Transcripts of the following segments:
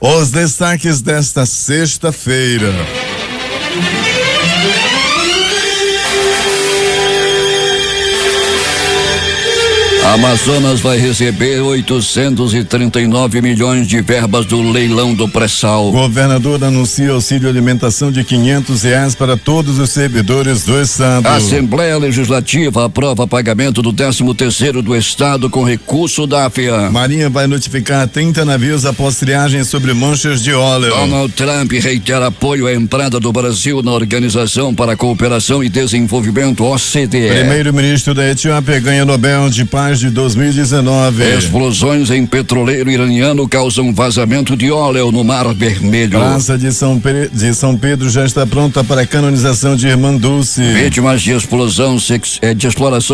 Os destaques desta sexta-feira. Amazonas vai receber 839 milhões de verbas do leilão do pré-sal. Governador anuncia auxílio alimentação de R$500 para todos os servidores do estado. Assembleia Legislativa aprova pagamento do 13º do estado com recurso da AFIA. Marinha vai notificar 30 navios após triagem sobre manchas de óleo. Donald Trump reitera apoio à entrada do Brasil na Organização para a Cooperação e Desenvolvimento, OCDE. Primeiro-ministro da Etiópia ganha Nobel de Paz de 2019. Explosões em petroleiro iraniano causam vazamento de óleo no Mar Vermelho. Praça de São Pedro já está pronta para a canonização de Irmã Dulce. Vítimas de exploração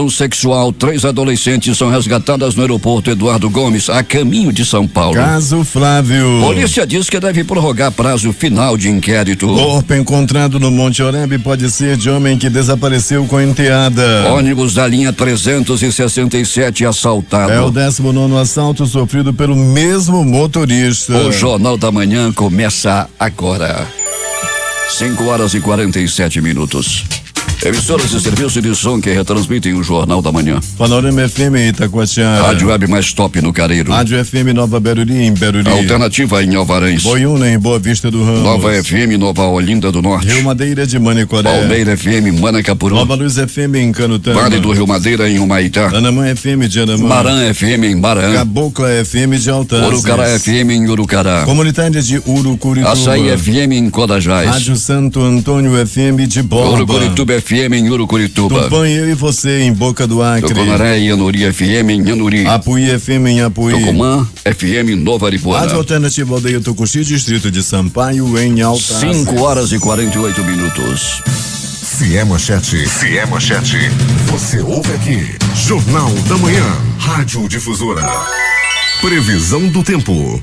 sexual, 3 adolescentes são resgatadas no aeroporto Eduardo Gomes, a caminho de São Paulo. Caso Flávio. Polícia diz que deve prorrogar prazo final de inquérito. Corpo encontrado no Monte Oreb pode ser de homem que desapareceu com enteada. Ônibus da linha 367 assaltado. É o 19º assalto sofrido pelo mesmo motorista. O Jornal da Manhã começa agora. 5h47. Emissoras de serviço de som que retransmitem o Jornal da Manhã. Panorama FM Itacoatiara. Rádio Web mais top no Careiro. Rádio FM Nova Beruri em Beruri. Alternativa em Alvarães. Boiúna em Boa Vista do Ramos. Nova FM Nova Olinda do Norte. Rio Madeira de Manicoré. Palmeira FM Manacapuru. Nova Luz FM em Canutama. Vale do Rio Madeira em Humaitá. Anamã FM de Anamã. Maran FM em Maran. Cabocla FM de Altas. Urucará FM em Urucará. Comunidade de Urucurituba. Açaí FM em Codajás. Rádio Santo Antônio FM de Borba. Urucurituba FM em Urucurituba. Tupã e eu e você em Boca do Acre. Tucunaré e Anuri FM em Anuri. Apuí FM em Apuí. Tucumã FM em Nova Aripuana. Rádio Alternativa Aldeia Tucuxi, distrito de Sampaio em Altas. 5h48. Se é manchete, você ouve aqui. Jornal da Manhã, Rádio Difusora. Previsão do tempo.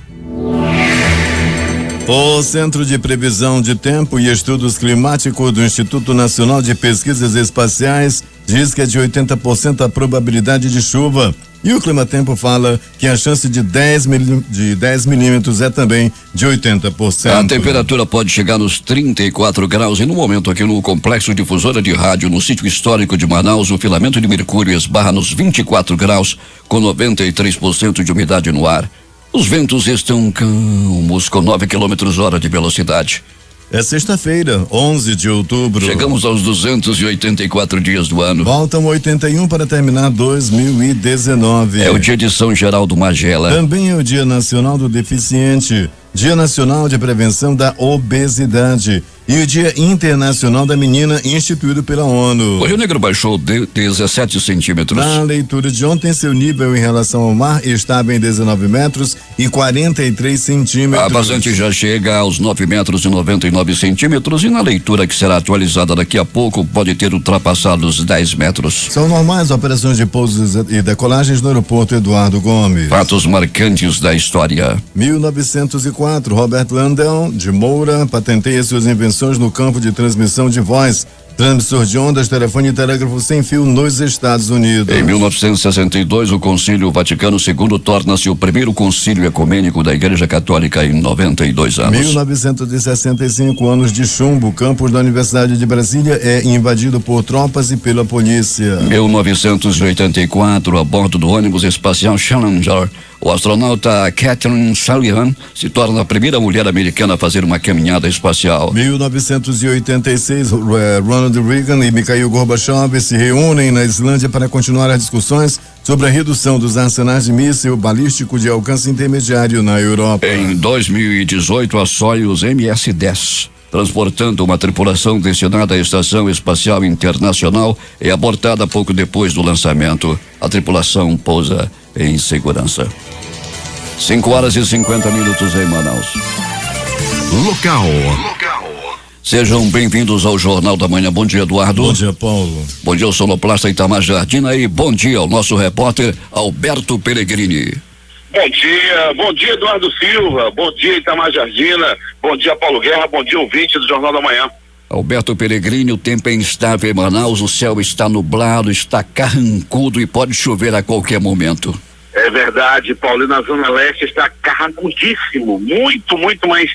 O Centro de Previsão de Tempo e Estudos Climáticos do Instituto Nacional de Pesquisas Espaciais diz que é de 80% a probabilidade de chuva. E o Climatempo fala que a chance de 10 milímetros é também de 80%. A temperatura pode chegar nos 34 graus e no momento aqui no Complexo Difusora de Rádio, no sítio histórico de Manaus, o filamento de mercúrio esbarra nos 24 graus com 93% de umidade no ar. Os ventos estão calmos com 9 km/h de velocidade. É sexta-feira, 11 de outubro. Chegamos aos 284 dias do ano. Faltam 81 para terminar 2019. É o dia de São Geraldo Magela. Também é o Dia Nacional do Deficiente, Dia Nacional de Prevenção da Obesidade e o Dia Internacional da Menina, instituído pela ONU. O Rio Negro baixou 17 centímetros. Na leitura de ontem, seu nível em relação ao mar estava em 19 metros e 43 centímetros. A vazante já chega aos 9 metros e 99 centímetros e na leitura que será atualizada daqui a pouco pode ter ultrapassado os 10 metros. São normais operações de pousos e decolagens no aeroporto Eduardo Gomes. Fatos marcantes da história. 1904, Robert Landau de Moura patenteia suas invenções no campo de transmissão de voz, transmissor de ondas, telefone e telégrafo sem fio nos Estados Unidos. Em 1962, o Concílio Vaticano II torna-se o primeiro concílio ecumênico da Igreja Católica em 92 anos. 1965, anos de chumbo, o campus da Universidade de Brasília é invadido por tropas e pela polícia. 1984, a bordo do ônibus espacial Challenger, o astronauta Catherine Sullivan se torna a primeira mulher americana a fazer uma caminhada espacial. 1986, Ronald Reagan e Mikhail Gorbachev se reúnem na Islândia para continuar as discussões sobre a redução dos arsenais de míssil balístico de alcance intermediário na Europa. Em 2018, a Soyuz MS-10, transportando uma tripulação destinada à Estação Espacial Internacional, é abortada pouco depois do lançamento. A tripulação pousa em segurança. 5h50 em Manaus. Local. Sejam bem-vindos ao Jornal da Manhã. Bom dia, Eduardo. Bom dia, Paulo. Bom dia, ao sonoplasta Itamar Jardina e bom dia ao nosso repórter Alberto Pellegrini. Bom dia Eduardo Silva, bom dia Itamar Jardina, bom dia Paulo Guerra, bom dia ouvinte do Jornal da Manhã. Alberto Pellegrini, o tempo é instável em Manaus, o céu está nublado, está carrancudo e pode chover a qualquer momento. É verdade, Paulo, e na Zona Leste está carregudíssimo, muito mais,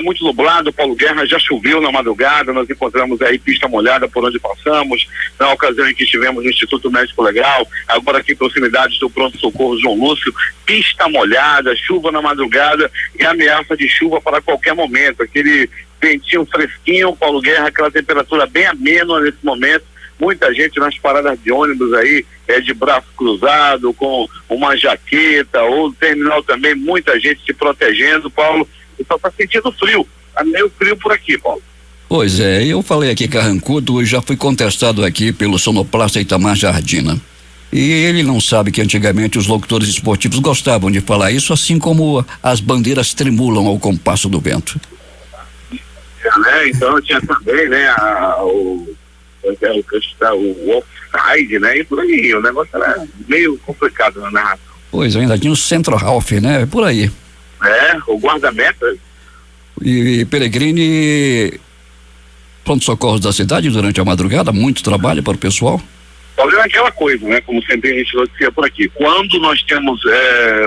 muito nublado. Paulo Guerra, já choveu na madrugada, nós encontramos aí pista molhada por onde passamos, na ocasião em que estivemos no Instituto Médico Legal, agora aqui em proximidades do pronto-socorro João Lúcio, pista molhada, chuva na madrugada e ameaça de chuva para qualquer momento, aquele ventinho fresquinho, Paulo Guerra, aquela temperatura bem amena nesse momento. Muita gente nas paradas de ônibus aí, de braço cruzado, com uma jaqueta, ou no terminal também, muita gente se protegendo, Paulo, e só está sentindo frio, tá meio frio por aqui, Paulo. Pois é, eu falei aqui Carrancudo e já fui contestado aqui pelo sonoplasta Itamar Jardina. E ele não sabe que antigamente os locutores esportivos gostavam de falar isso, assim como as bandeiras tremulam ao compasso do vento. Então tinha também, né, o offside, né, e por aí, o negócio era meio complicado na narração. Pois, ainda tinha o Central Half, né, por aí. O guarda-meta. E Peregrini, pronto-socorros da cidade durante a madrugada, muito trabalho para o pessoal. Talvez aquela coisa, né, como sempre a gente noticia por aqui, quando nós temos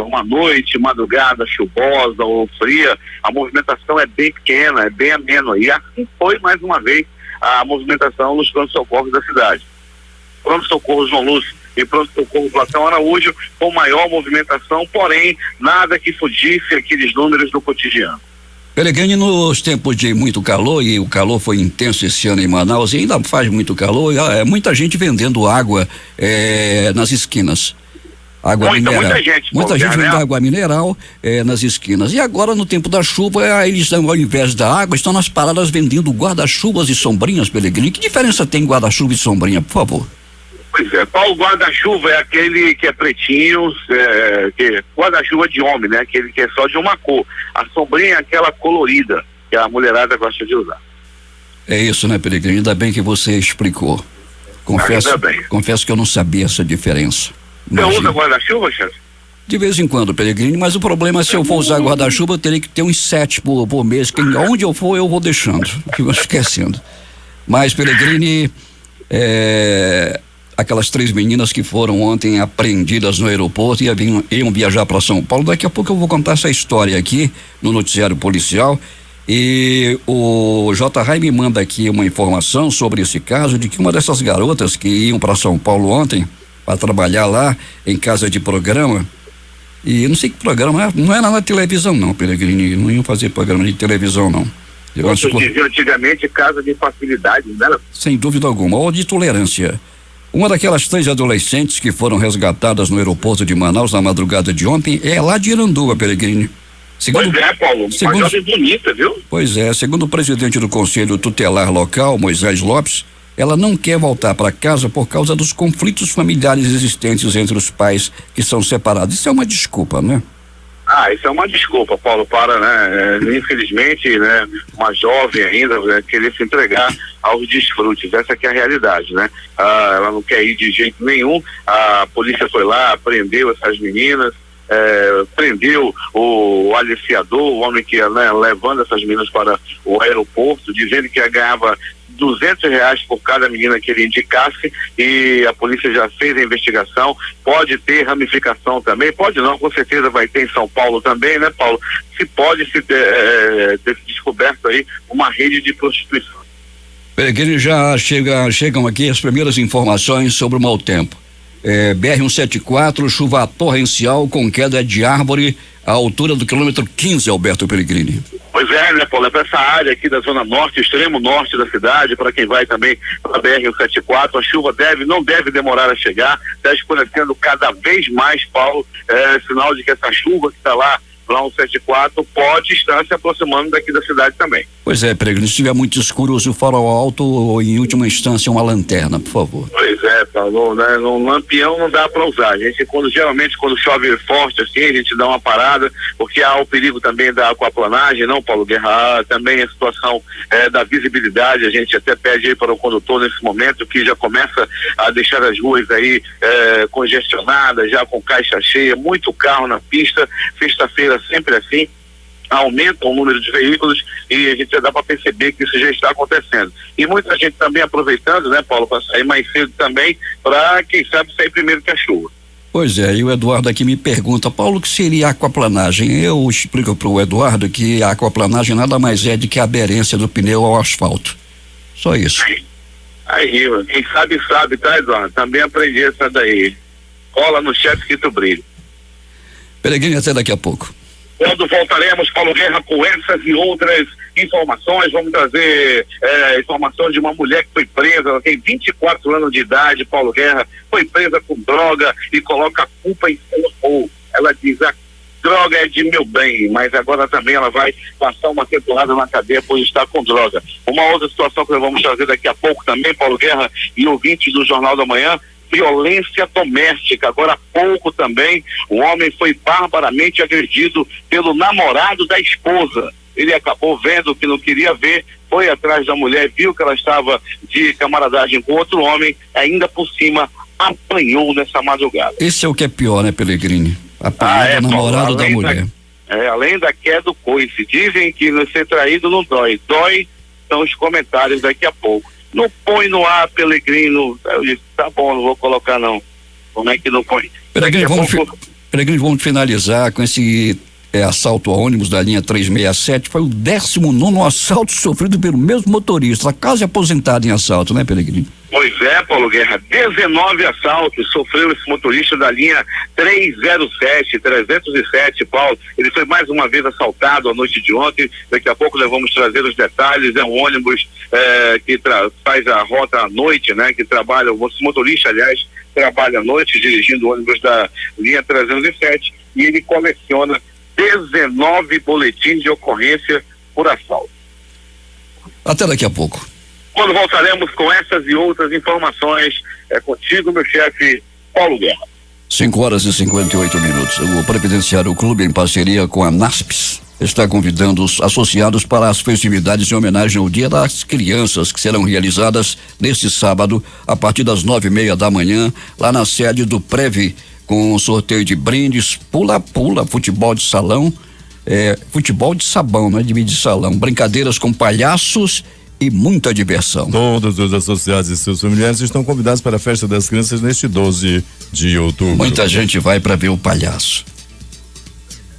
uma noite, madrugada chuvosa ou fria, a movimentação é bem pequena, é bem amena, e assim foi mais uma vez a movimentação nos pronto-socorros da cidade. Pronto-socorro João Lúcio e pronto-socorro Platão Araújo com maior movimentação, porém nada que fugisse aqueles números do cotidiano. Peregrini, nos tempos de muito calor, e o calor foi intenso esse ano em Manaus, e ainda faz muito calor, muita gente vendendo água nas esquinas. Água mineral. Muita gente vende água mineral nas esquinas. E agora, no tempo da chuva, eles, ao invés da água, estão nas paradas vendendo guarda-chuvas e sombrinhas, Peregrini. Que diferença tem guarda-chuva e sombrinha, por favor? Pois é, Paulo, guarda-chuva é aquele que é pretinho, guarda-chuva de homem, né? Aquele que é só de uma cor. A sombrinha é aquela colorida, que a mulherada gosta de usar. É isso, né, Peregrini? Ainda bem que você explicou. Confesso que eu não sabia essa diferença. Você usa guarda-chuva, chefe? De vez em quando, Peregrini, mas o problema é se eu for usar guarda-chuva, eu teria que ter uns 7 por mês, que onde eu for eu vou deixando, esquecendo. Mas, Peregrini, aquelas 3 meninas que foram ontem apreendidas no aeroporto e iam viajar para São Paulo, daqui a pouco eu vou contar essa história aqui no noticiário policial. E o J. me manda aqui uma informação sobre esse caso, de que uma dessas garotas que iam para São Paulo ontem para trabalhar lá em casa de programa, e não sei que programa, não era na televisão não, Peregrini, não iam fazer programa de televisão não. Eu dizia antigamente casa de facilidade, né? Sem dúvida alguma, ou de tolerância. Uma daquelas 3 adolescentes que foram resgatadas no aeroporto de Manaus na madrugada de ontem é lá de Iranduba, Peregrini. Pois é, Paulo, uma jovem bonita, viu? Pois é, segundo o presidente do Conselho Tutelar Local, Moisés Lopes, ela não quer voltar para casa por causa dos conflitos familiares existentes entre os pais que são separados. Isso é uma desculpa, né? Isso é uma desculpa, Paulo, para, né, infelizmente, né, uma jovem ainda, né, querer se entregar aos desfrutes. Essa que é a realidade, né? Ela não quer ir de jeito nenhum. A polícia foi lá, prendeu essas meninas, prendeu o aliciador, o homem que ia, né, levando essas meninas para o aeroporto, dizendo que ganhava R$200 por cada menina que ele indicasse, e a polícia já fez a investigação. Pode ter ramificação também, pode não, com certeza vai ter em São Paulo também, né, Paulo? Se pode ter descoberto aí uma rede de prostituição. Peregrini, já chegam aqui as primeiras informações sobre o mau tempo. BR-174, chuva torrencial com queda de árvore à altura do quilômetro 15, Alberto Peregrini. Pois é, né, Paulo? É para essa área aqui da zona norte, extremo norte da cidade, para quem vai também para a BR-174, a chuva não deve demorar a chegar, está escurecendo cada vez mais, Paulo, sinal de que essa chuva que está lá 174 pode estar se aproximando daqui da cidade também. Pois é, Peregrini, se estiver muito escuro, use o farol alto ou, em última instância, uma lanterna, por favor. Pois é, Paulo, né? Um lampião não dá para usar. A gente, geralmente, quando chove forte assim, a gente dá uma parada, porque há o perigo também da aquaplanagem, não, Paulo Guerra, também a situação da visibilidade. A gente até pede aí para o condutor nesse momento, que já começa a deixar as ruas aí congestionadas, já com caixa cheia, muito carro na pista. Sexta-feira sempre assim, aumenta o número de veículos e a gente já dá para perceber que isso já está acontecendo. E muita gente também aproveitando, né, Paulo, para sair mais cedo também, para quem sabe sair primeiro que a chuva. Pois é, e o Eduardo aqui me pergunta, Paulo, o que seria aquaplanagem? Eu explico para o Eduardo que a aquaplanagem nada mais é do que a aderência do pneu ao asfalto. Só isso. Aí, quem sabe, tá, Eduardo? Também aprendi essa daí. Cola no chefe que tu brilha. Peregrino, até daqui a pouco. Quando voltaremos, Paulo Guerra, com essas e outras informações, vamos trazer informações de uma mulher que foi presa, ela tem 24 anos de idade, Paulo Guerra, foi presa com droga e coloca a culpa em seu avô. Ela diz, a droga é de meu bem, mas agora também ela vai passar uma temporada na cadeia por estar com droga. Uma outra situação que nós vamos trazer daqui a pouco também, Paulo Guerra, e ouvintes do Jornal da Manhã, violência doméstica. Agora há pouco também, um homem foi barbaramente agredido pelo namorado da esposa. Ele acabou vendo o que não queria ver, foi atrás da mulher, viu que ela estava de camaradagem com outro homem, ainda por cima apanhou nessa madrugada. Esse é o que é pior, né, Pellegrini? Apanhar o namorado da mulher. Além da queda do coice. Dizem que ser traído não dói. Dói são os comentários daqui a pouco. Não põe no ar, Pellegrino. Eu disse, tá bom, não vou colocar não. Como é que não põe? Pellegrino, vamos finalizar com esse assalto a ônibus da linha 367. Foi o 19º assalto sofrido pelo mesmo motorista, quase aposentado em assalto, né, Pellegrino? Pois é, Paulo Guerra, 19 assaltos sofreu esse motorista da linha 307, Paulo. Ele foi mais uma vez assaltado à noite de ontem. Daqui a pouco nós vamos trazer os detalhes. É um ônibus que faz a rota à noite, né? Que trabalha, o motorista, aliás, trabalha à noite dirigindo o ônibus da linha 307 e ele coleciona 19 boletins de ocorrência por assalto. Até daqui a pouco. Quando voltaremos com essas e outras informações, é contigo, meu chefe, Paulo Guerra. 5h58. O Previdenciário Clube, em parceria com a NASPES, está convidando os associados para as festividades em homenagem ao Dia das Crianças, que serão realizadas neste sábado, a partir das 9:30 da manhã, lá na sede do Previ, com sorteio de brindes, pula-pula, futebol de salão, futebol de sabão, não é de salão, brincadeiras com palhaços e muita diversão. Todos os associados e seus familiares estão convidados para a Festa das Crianças neste 12 de outubro. Muita gente vai para ver o palhaço.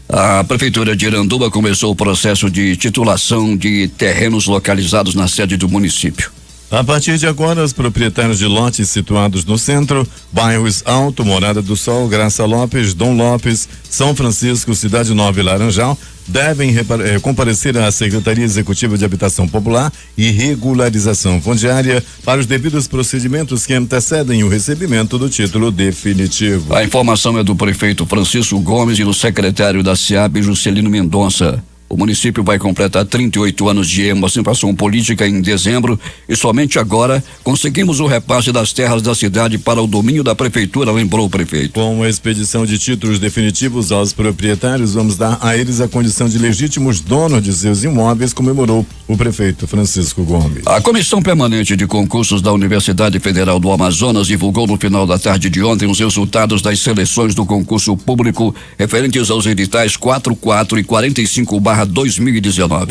A Prefeitura de Iranduba começou o processo de titulação de terrenos localizados na sede do município. A partir de agora, os proprietários de lotes situados no centro, bairros Alto, Morada do Sol, Graça Lopes, Dom Lopes, São Francisco, Cidade Nova e Laranjal devem comparecer à Secretaria Executiva de Habitação Popular e Regularização Fundiária para os devidos procedimentos que antecedem o recebimento do título definitivo. A informação é do prefeito Francisco Gomes e do secretário da SEAB, Juscelino Mendonça. O município vai completar 38 anos de emancipação política em dezembro e somente agora conseguimos o repasse das terras da cidade para o domínio da prefeitura, lembrou o prefeito. Com a expedição de títulos definitivos aos proprietários, vamos dar a eles a condição de legítimos donos de seus imóveis, comemorou o prefeito Francisco Gomes. A Comissão Permanente de Concursos da Universidade Federal do Amazonas divulgou no final da tarde de ontem os resultados das seleções do concurso público referentes aos editais 44 e 45/2019.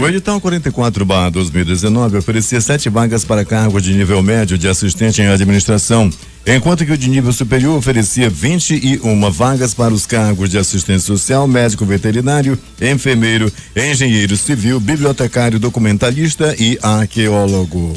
O edital 44/2019 oferecia 7 vagas para cargos de nível médio de assistente em administração, enquanto que o de nível superior oferecia 21 vagas para os cargos de assistente social, médico veterinário, enfermeiro, engenheiro civil, bibliotecário, documentalista e arqueólogo.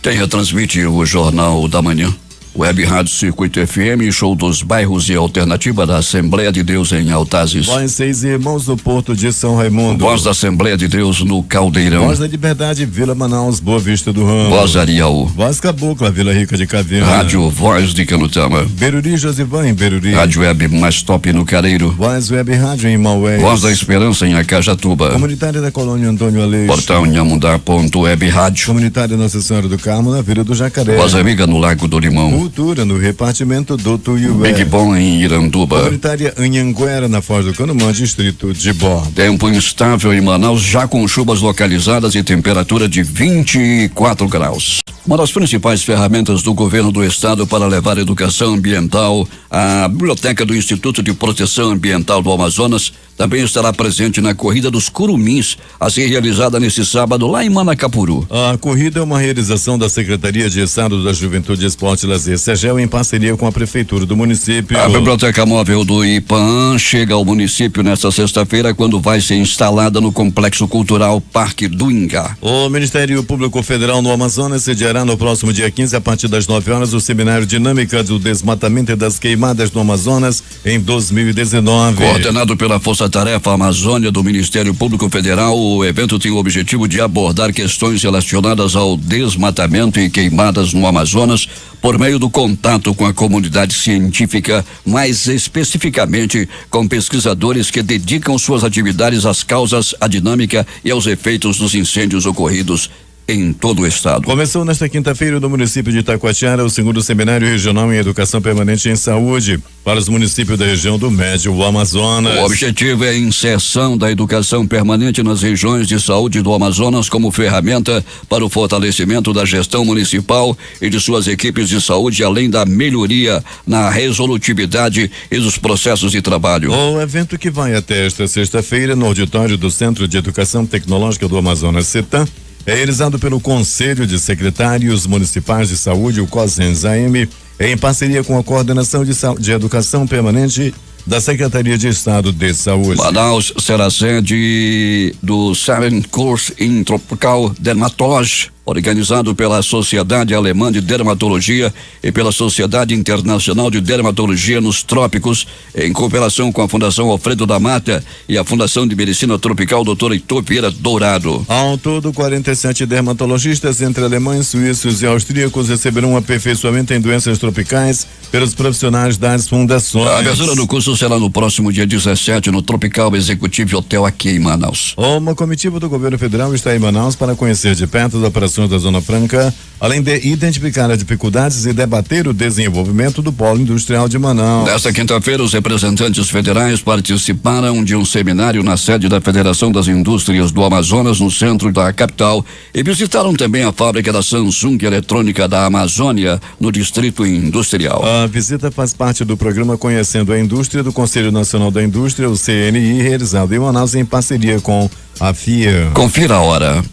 Quem retransmite o Jornal da Manhã? Web Rádio Circuito FM, show dos bairros e alternativa da Assembleia de Deus em Altazes. Voz 6 Irmãos do Porto de São Raimundo. Voz da Assembleia de Deus no Caldeirão. Voz da Liberdade, Vila Manaus, Boa Vista do Ramo. Voz Ariaú. Voz Cabocla, Vila Rica de Caveira. Rádio Voz de Canutama. Beruri, Josivan em Beruri. Rádio Web Mais Top no Careiro. Voz Web Rádio em Maués. Voz da Esperança em Acajatuba. Comunitária da Colônia Antônio Aleixo. Portal Inhamundá.web Rádio. Comunitária Nossa Senhora do Carmo na Vila do Jacaré. Voz Amiga no Lago do Limão. Cultura no Repartimento do Tuiué. Big Bom em Iranduba. Comunitária Anhanguera na Foz do Canumã, distrito de Borba. Tempo instável em Manaus, já com chuvas localizadas e temperatura de 24 graus. Uma das principais ferramentas do governo do estado para levar a educação ambiental, a biblioteca do Instituto de Proteção Ambiental do Amazonas também estará presente na Corrida dos Curumins, a ser realizada nesse sábado lá em Manacapuru. A corrida é uma realização da Secretaria de Estado da Juventude, Esporte e Lazer, SEGEL, em parceria com a Prefeitura do município. A Biblioteca Móvel do IPAM chega ao município nesta sexta-feira, quando vai ser instalada no Complexo Cultural Parque do Ingá. O Ministério Público Federal no Amazonas sediará no próximo dia 15, a partir das 9 horas, o seminário Dinâmica do Desmatamento e das Queimadas no Amazonas em 2019. Coordenado pela Força Tarefa Amazônia do Ministério Público Federal, o evento tem o objetivo de abordar questões relacionadas ao desmatamento e queimadas no Amazonas por meio do contato com a comunidade científica, mais especificamente com pesquisadores que dedicam suas atividades às causas, à dinâmica e aos efeitos dos incêndios ocorridos em todo o estado. Começou nesta quinta-feira no município de Itacoatiara o segundo seminário regional em educação permanente em saúde para os municípios da região do Médio Amazonas. O objetivo é a inserção da educação permanente nas regiões de saúde do Amazonas como ferramenta para o fortalecimento da gestão municipal e de suas equipes de saúde, além da melhoria na resolutividade e dos processos de trabalho. O evento, que vai até esta sexta-feira no auditório do Centro de Educação Tecnológica do Amazonas, CETAM, é realizado pelo Conselho de Secretários Municipais de Saúde, o COSENS-AM, em parceria com a Coordenação de Educação Permanente da Secretaria de Estado de Saúde. Manaus será sede do 7th Course in Tropical Dermatology, organizado pela Sociedade Alemã de Dermatologia e pela Sociedade Internacional de Dermatologia nos Trópicos, em cooperação com a Fundação Alfredo da Mata e a Fundação de Medicina Tropical Dr. Heitor Vieira Dourado. Ao todo, 47 dermatologistas entre alemães, suíços e austríacos receberão um aperfeiçoamento em doenças tropicais pelos profissionais das fundações. A abertura do curso será no próximo dia 17 no Tropical Executive Hotel aqui em Manaus. Uma comitiva do governo federal está em Manaus para conhecer de perto as operações da Zona Franca, além de identificar as dificuldades e debater o desenvolvimento do polo industrial de Manaus. Nesta quinta-feira, os representantes federais participaram de um seminário na sede da Federação das Indústrias do Amazonas, no centro da capital, e visitaram também a fábrica da Samsung Eletrônica da Amazônia, no Distrito Industrial. A visita faz parte do programa Conhecendo a Indústria do Conselho Nacional da Indústria, o CNI, realizado em Manaus em parceria com a FIA. Confira a hora.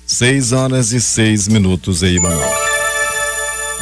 6:06 aí, Manaus.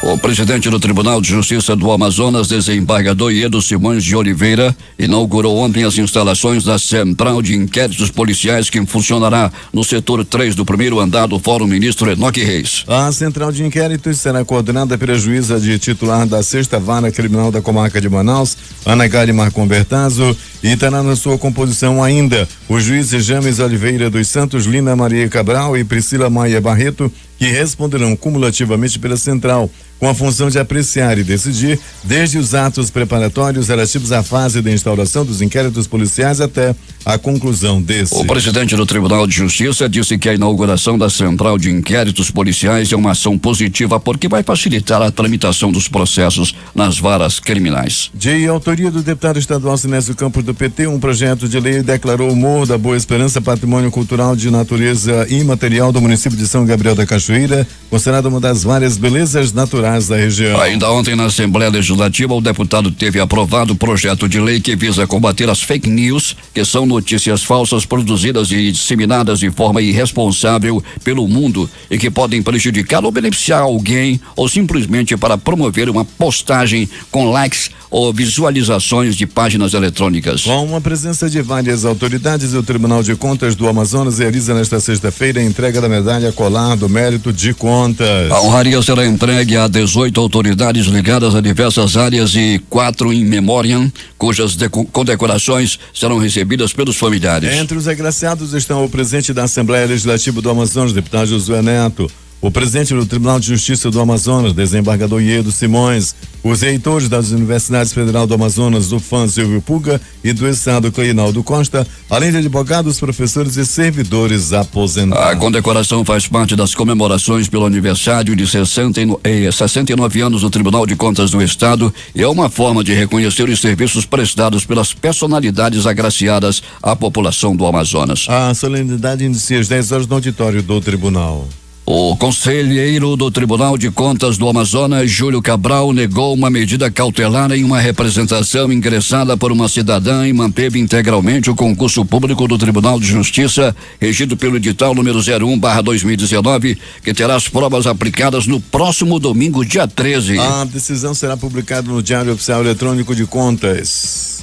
O presidente do Tribunal de Justiça do Amazonas, desembargador Iedo Simões de Oliveira, inaugurou ontem as instalações da Central de Inquéritos Policiais, que funcionará no setor 3 do primeiro andar do Fórum Ministro Enoque Reis. A Central de Inquéritos será coordenada pela juíza de titular da 6ª Vara Criminal da Comarca de Manaus, Ana Gari Marcon Bertazzo, e terá na sua composição ainda os juízes James Oliveira dos Santos, Lina Maria Cabral e Priscila Maia Barreto, que responderão cumulativamente pela Central, com a função de apreciar e decidir desde os atos preparatórios relativos à fase de instauração dos inquéritos policiais até a conclusão desse. O presidente do Tribunal de Justiça disse que a inauguração da Central de Inquéritos Policiais é uma ação positiva porque vai facilitar a tramitação dos processos nas varas criminais. De autoria do deputado estadual Sinésio Campos do PT, um projeto de lei declarou o Morro da Boa Esperança patrimônio cultural de natureza imaterial do município de São Gabriel da Cachoeira, considerado uma das várias belezas naturais da região. Ainda ontem, na Assembleia Legislativa, o deputado teve aprovado o projeto de lei que visa combater as fake news, que são notícias falsas produzidas e disseminadas de forma irresponsável pelo mundo e que podem prejudicar ou beneficiar alguém, ou simplesmente para promover uma postagem com likes ou visualizações de páginas eletrônicas. Com a presença de várias autoridades, o Tribunal de Contas do Amazonas realiza nesta sexta-feira a entrega da medalha colar do Mérito de Contas. A honraria será entregue a 18 autoridades ligadas a diversas áreas e 4 in memoriam, cujas condecorações serão recebidas pelos familiares. Entre os agraciados estão o presidente da Assembleia Legislativa do Amazonas, deputado Josué Neto, o presidente do Tribunal de Justiça do Amazonas, desembargador Iedo Simões, os reitores das Universidades Federal do Amazonas, do FAM Silvio Puga e do Estado Cleinaldo Costa, além de advogados, professores e servidores aposentados. A condecoração faz parte das comemorações pelo aniversário de 69 anos do Tribunal de Contas do Estado e é uma forma de reconhecer os serviços prestados pelas personalidades agraciadas à população do Amazonas. A solenidade inicia às 10 horas no auditório do Tribunal. O conselheiro do Tribunal de Contas do Amazonas, Júlio Cabral, negou uma medida cautelar em uma representação ingressada por uma cidadã e manteve integralmente o concurso público do Tribunal de Justiça, regido pelo edital número 01/2019, que terá as provas aplicadas no próximo domingo, dia 13. A decisão será publicada no Diário Oficial Eletrônico de Contas.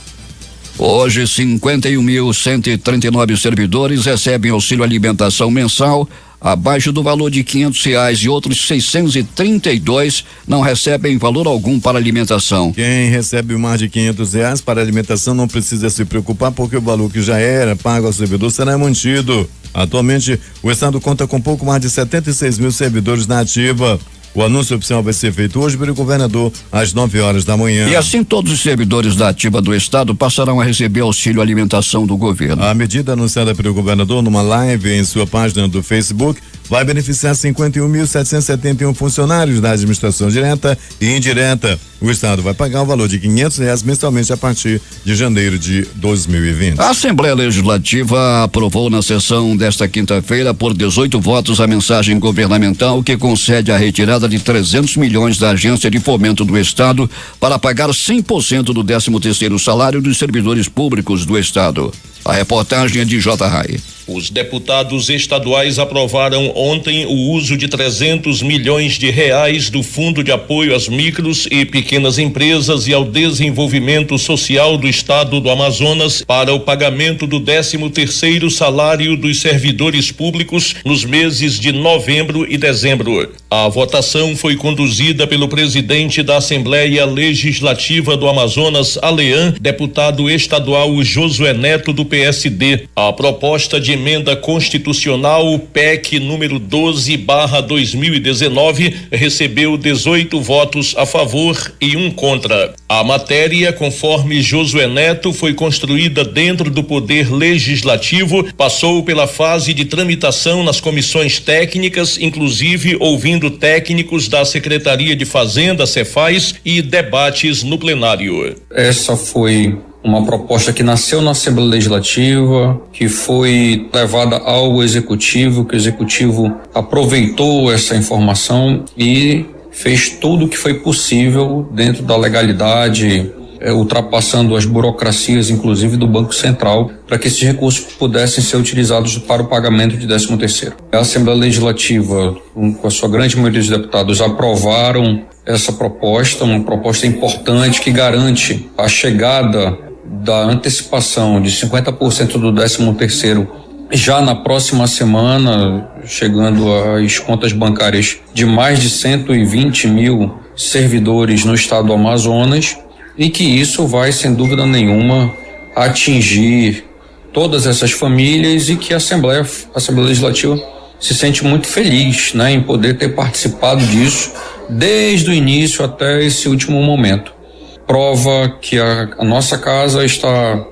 Hoje, 51.139 servidores recebem auxílio alimentação mensal abaixo do valor de R$500 e outros 632 não recebem valor algum para alimentação. Quem recebe mais de R$500 para alimentação não precisa se preocupar, porque o valor que já era pago ao servidor será mantido. Atualmente, o estado conta com pouco mais de 76 mil servidores na ativa. O anúncio oficial vai ser feito hoje pelo governador às 9h da manhã. E assim todos os servidores da ativa do estado passarão a receber auxílio alimentação do governo. A medida anunciada pelo governador numa live em sua página do Facebook vai beneficiar 51.771 funcionários da administração direta e indireta. O estado vai pagar o valor de R$500 mensalmente a partir de janeiro de 2020. A Assembleia Legislativa aprovou na sessão desta quinta-feira por 18 votos a mensagem governamental que concede a retirada de 300 milhões da Agência de Fomento do Estado para pagar 100% do 13º salário dos servidores públicos do estado. A reportagem é de J. Rai. Os deputados estaduais aprovaram ontem o uso de 300 milhões de reais do Fundo de Apoio às Micros e Pequenas Empresas e ao Desenvolvimento Social do Estado do Amazonas para o pagamento do 13º salário dos servidores públicos nos meses de novembro e dezembro. A votação foi conduzida pelo presidente da Assembleia Legislativa do Amazonas, ALEAN, deputado estadual Josué Neto, do PSD. A proposta de emenda constitucional PEC número 12/2019 recebeu 18 votos a favor e 1 contra. A matéria, conforme Josué Neto, foi construída dentro do Poder Legislativo, passou pela fase de tramitação nas comissões técnicas, inclusive ouvindo técnicos da Secretaria de Fazenda, Cefaz, e debates no plenário. Essa foi uma proposta que nasceu na Assembleia Legislativa, que foi levada ao Executivo, que o Executivo aproveitou essa informação e fez tudo o que foi possível dentro da legalidade, ultrapassando as burocracias, inclusive do Banco Central, para que esses recursos pudessem ser utilizados para o pagamento de 13º. A Assembleia Legislativa, com a sua grande maioria dos deputados, aprovaram essa proposta, uma proposta importante que garante a chegada da antecipação de 50% do 13º já na próxima semana, chegando às contas bancárias de mais de 120 mil servidores no estado do Amazonas, e que isso vai, sem dúvida nenhuma, atingir todas essas famílias, e que a Assembleia Legislativa se sente muito feliz, né, em poder ter participado disso desde o início até esse último momento. Prova que a nossa casa está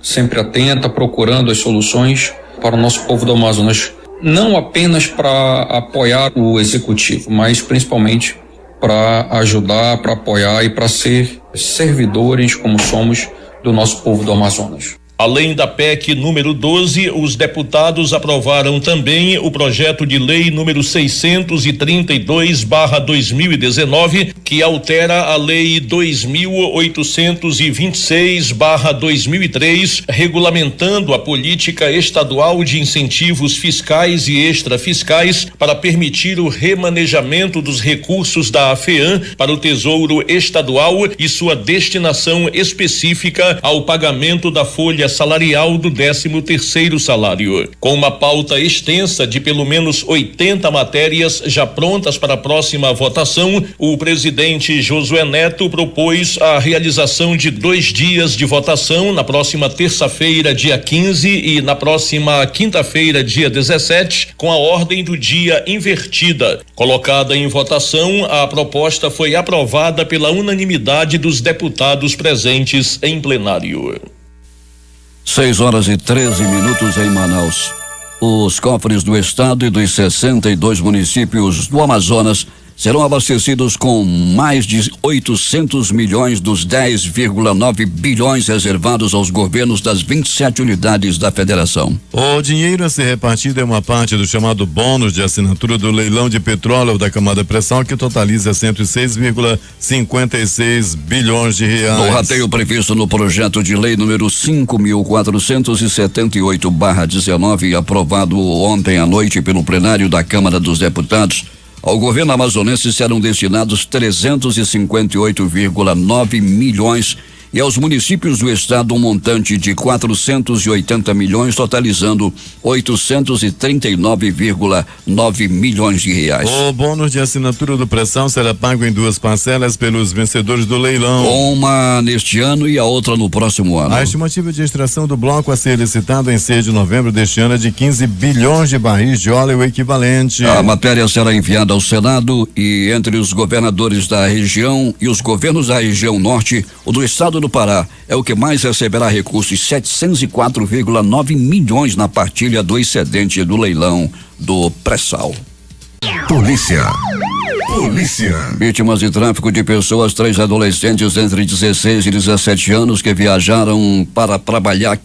sempre atenta, procurando as soluções para o nosso povo do Amazonas, não apenas para apoiar o Executivo, mas principalmente para ajudar, para apoiar e para ser servidores, como somos, do nosso povo do Amazonas. Além da PEC número 12, os deputados aprovaram também o projeto de lei número 632/2019, que altera a lei 2826/2003, regulamentando a política estadual de incentivos fiscais e extrafiscais para permitir o remanejamento dos recursos da AFEAM para o Tesouro Estadual e sua destinação específica ao pagamento da folha salarial do 13º salário. Com uma pauta extensa de pelo menos 80 matérias já prontas para a próxima votação, o presidente Josué Neto propôs a realização de 2 dias de votação na próxima terça-feira, dia 15, e na próxima quinta-feira, dia 17, com a ordem do dia invertida. Colocada em votação, a proposta foi aprovada pela unanimidade dos deputados presentes em plenário. 6h13 em Manaus. Os cofres do estado e dos 62 municípios do Amazonas serão abastecidos com mais de 800 milhões dos 10,9 bilhões reservados aos governos das 27 unidades da federação. O dinheiro a ser repartido é uma parte do chamado bônus de assinatura do leilão de petróleo da camada pré-sal, que totaliza 106,56 bilhões de reais. O rateio previsto no projeto de lei número 5.478/19, aprovado ontem à noite pelo plenário da Câmara dos Deputados, ao governo amazonense serão destinados 358,9 milhões e aos municípios do estado um montante de 480 milhões, totalizando 839,9 milhões de reais. O bônus de assinatura do pré-sal será pago em 2 parcelas pelos vencedores do leilão. Uma neste ano e a outra no próximo ano. A estimativa de extração do bloco a ser licitado em 6 de novembro deste ano é de 15 bilhões de barris de óleo equivalente. A matéria será enviada ao Senado e entre os governadores da região e os governos da região norte, o do estado do Pará é o que mais receberá recursos, 704,9 milhões na partilha do excedente do leilão do pré-sal. Polícia. Vítimas de tráfico de pessoas, 3 adolescentes entre 16 e 17 anos que viajariam para trabalhar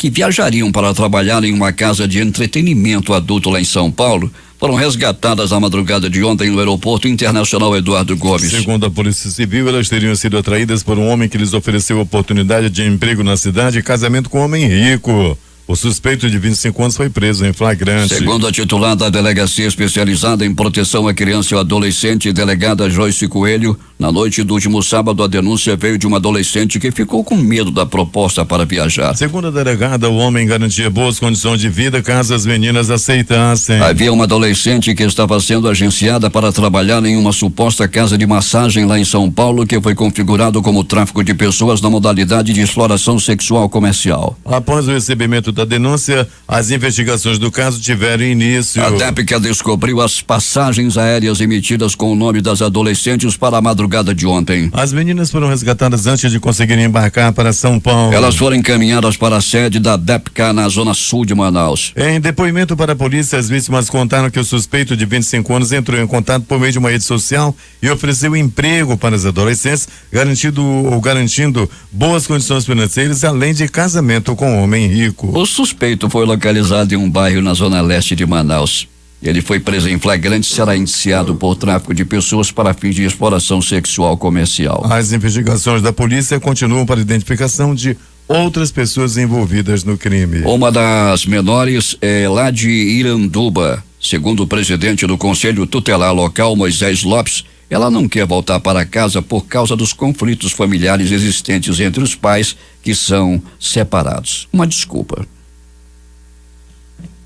em uma casa de entretenimento adulto lá em São Paulo, foram resgatadas na madrugada de ontem no Aeroporto Internacional Eduardo Gomes. Segundo a Polícia Civil, elas teriam sido atraídas por um homem que lhes ofereceu oportunidade de emprego na cidade e casamento com um homem rico. O suspeito de 25 anos foi preso em flagrante. Segundo a titular da Delegacia Especializada em Proteção à Criança e ao Adolescente, delegada Joyce Coelho, na noite do último sábado, a denúncia veio de uma adolescente que ficou com medo da proposta para viajar. Segundo a delegada, o homem garantia boas condições de vida caso as meninas aceitassem. Havia uma adolescente que estava sendo agenciada para trabalhar em uma suposta casa de massagem lá em São Paulo, que foi configurado como tráfico de pessoas na modalidade de exploração sexual comercial. Após o recebimento da denúncia, as investigações do caso tiveram início. A DEPCA descobriu as passagens aéreas emitidas com o nome das adolescentes para a madrugada de ontem. As meninas foram resgatadas antes de conseguirem embarcar para São Paulo. Elas foram encaminhadas para a sede da DEPCA na zona sul de Manaus. Em depoimento para a polícia, as vítimas contaram que o suspeito de 25 anos entrou em contato por meio de uma rede social e ofereceu emprego para as adolescentes, garantindo boas condições financeiras, além de casamento com um homem rico. O suspeito foi localizado em um bairro na zona leste de Manaus. Ele foi preso em flagrante e será indiciado por tráfico de pessoas para fins de exploração sexual comercial. As investigações da polícia continuam para a identificação de outras pessoas envolvidas no crime. Uma das menores é lá de Iranduba. Segundo o presidente do Conselho Tutelar Local, Moisés Lopes, ela não quer voltar para casa por causa dos conflitos familiares existentes entre os pais que são separados. Uma desculpa.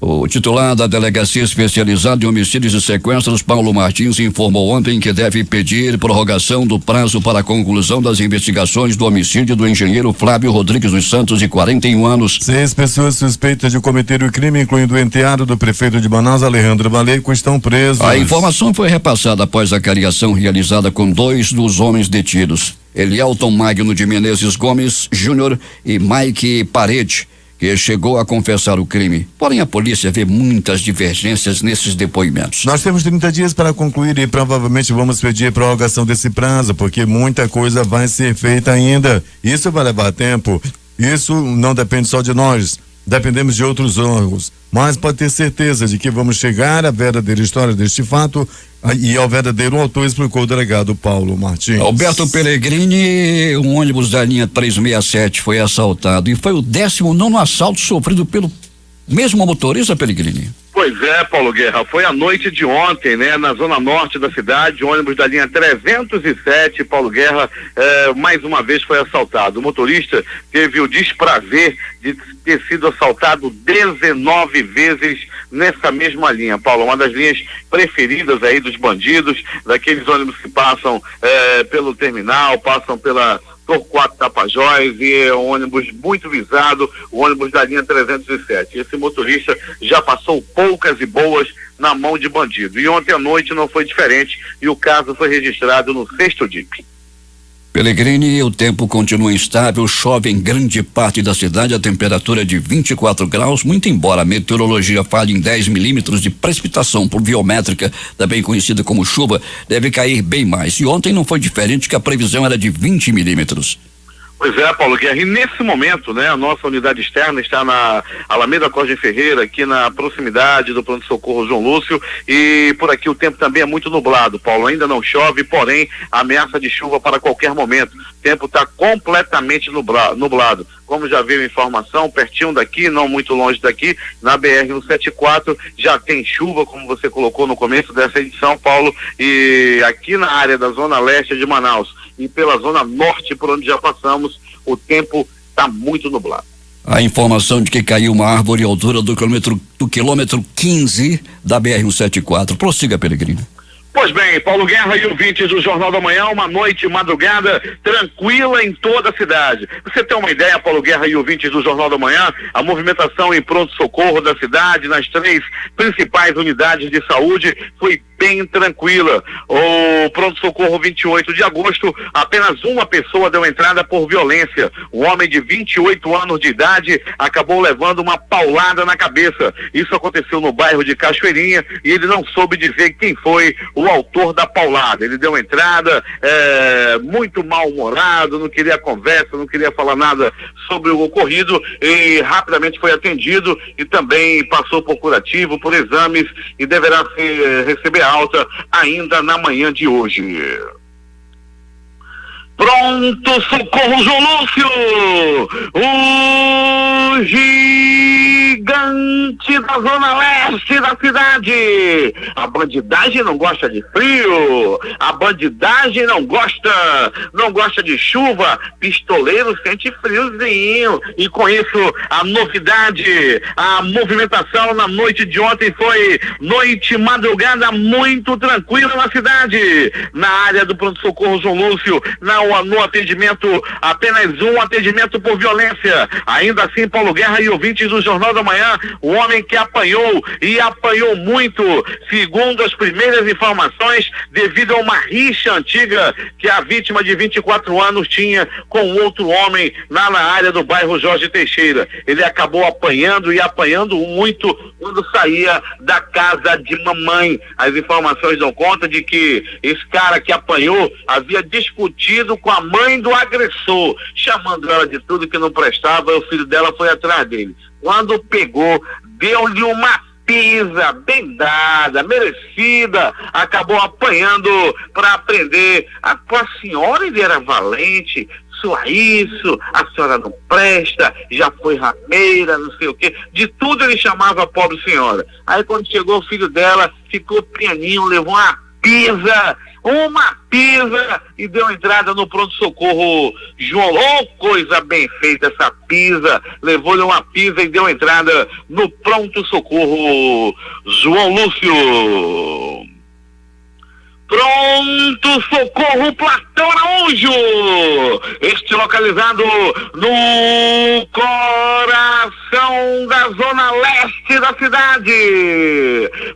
O titular da Delegacia Especializada em Homicídios e Sequestros, Paulo Martins, informou ontem que deve pedir prorrogação do prazo para a conclusão das investigações do homicídio do engenheiro Flávio Rodrigues dos Santos, de 41 anos. 6 pessoas suspeitas de cometer o crime, incluindo o enteado do prefeito de Manaus, Alejandro Baleco, estão presos. A informação foi repassada após a cariação realizada com 2 dos homens detidos, Elielton Magno de Menezes Gomes Júnior e Mike Parede, que chegou a confessar o crime. Porém, a polícia vê muitas divergências nesses depoimentos. Nós temos 30 dias para concluir e provavelmente vamos pedir prorrogação desse prazo, porque muita coisa vai ser feita ainda. Isso vai levar tempo. Isso não depende só de nós. Dependemos de outros órgãos. Mas pode ter certeza de que vamos chegar à verdadeira história deste fato e ao verdadeiro autor, explicou o delegado Paulo Martins. Alberto Pellegrini, um ônibus da linha 367 foi assaltado e foi o 19º assalto sofrido pelo mesmo motorista, Pellegrini. Pois é, Paulo Guerra, foi a noite de ontem, né, na zona norte da cidade, ônibus da linha 307, Paulo Guerra, mais uma vez foi assaltado. O motorista teve o desprazer de ter sido assaltado 19 vezes nessa mesma linha, Paulo, uma das linhas preferidas aí dos bandidos, daqueles ônibus que passam pelo terminal, passam pela Torquato Tapajós, e é um ônibus muito visado, o ônibus da linha 307. Esse motorista já passou poucas e boas na mão de bandido. E ontem à noite não foi diferente e o caso foi registrado no 6º DIP. Pellegrini, o tempo continua instável, chove em grande parte da cidade, a temperatura é de 24 graus, muito embora a meteorologia fale em 10 milímetros de precipitação pluviométrica, também conhecida como chuva, deve cair bem mais. E ontem não foi diferente, que a previsão era de 20 milímetros. Pois é, Paulo Guerra, e nesse momento, né, a nossa unidade externa está na Alameda Costa Ferreira, aqui na proximidade do pronto-socorro João Lúcio, e por aqui o tempo também é muito nublado, Paulo, ainda não chove, porém, ameaça de chuva para qualquer momento, o tempo está completamente nublado. Como já veio informação, pertinho daqui, não muito longe daqui, na BR-174, já tem chuva, como você colocou no começo dessa edição, Paulo, e aqui na área da zona leste de Manaus e pela zona norte, por onde já passamos, o tempo está muito nublado. A informação de que caiu uma árvore à altura do quilômetro 15 da BR-174. Prossiga, Pellegrini. Pois bem, Paulo Guerra e ouvintes do Jornal da Manhã, uma noite, madrugada tranquila em toda a cidade. Você tem uma ideia, Paulo Guerra e ouvintes do Jornal da Manhã, a movimentação em pronto-socorro da cidade, nas 3 principais unidades de saúde, foi bem tranquila. O pronto-socorro 28 de agosto, apenas uma pessoa deu entrada por violência. Um homem de 28 anos de idade acabou levando uma paulada na cabeça. Isso aconteceu no bairro de Cachoeirinha e ele não soube dizer quem foi o autor da paulada. Ele deu entrada muito mal-humorado, não queria conversa, não queria falar nada sobre o ocorrido e rapidamente foi atendido e também passou por curativo, por exames e deverá receber alta ainda na manhã de hoje. Pronto, socorro João Lúcio! O gigante da zona leste da cidade! A bandidagem não gosta de frio, a bandidagem não gosta de chuva, pistoleiro sente friozinho, e com isso a novidade, a movimentação na noite de ontem foi noite madrugada muito tranquila na cidade, na área do pronto-socorro João Lúcio, no atendimento, apenas um atendimento por violência. Ainda assim, Paulo Guerra e ouvintes do Jornal da Manhã, o homem que apanhou e apanhou muito, segundo as primeiras informações, devido a uma rixa antiga que a vítima de 24 anos tinha com outro homem lá na área do bairro Jorge Teixeira. Ele acabou apanhando e apanhando muito quando saía da casa de mamãe. As informações dão conta de que esse cara que apanhou havia discutido com a mãe do agressor, chamando ela de tudo que não prestava, e o filho dela foi atrás dele. Quando pegou, deu-lhe uma pisa bem dada, merecida, acabou apanhando para aprender. A senhora, ele era valente, só isso, a senhora não presta, já foi rameira, não sei o quê, de tudo ele chamava a pobre senhora. Aí quando chegou o filho dela, ficou pianinho, levou uma pisa e deu entrada no pronto-socorro João. Oh, coisa bem feita essa pisa, levou-lhe uma pisa e deu entrada no pronto-socorro João Lúcio. Pronto-socorro Platão Araújo, este localizado no coração da zona leste da cidade.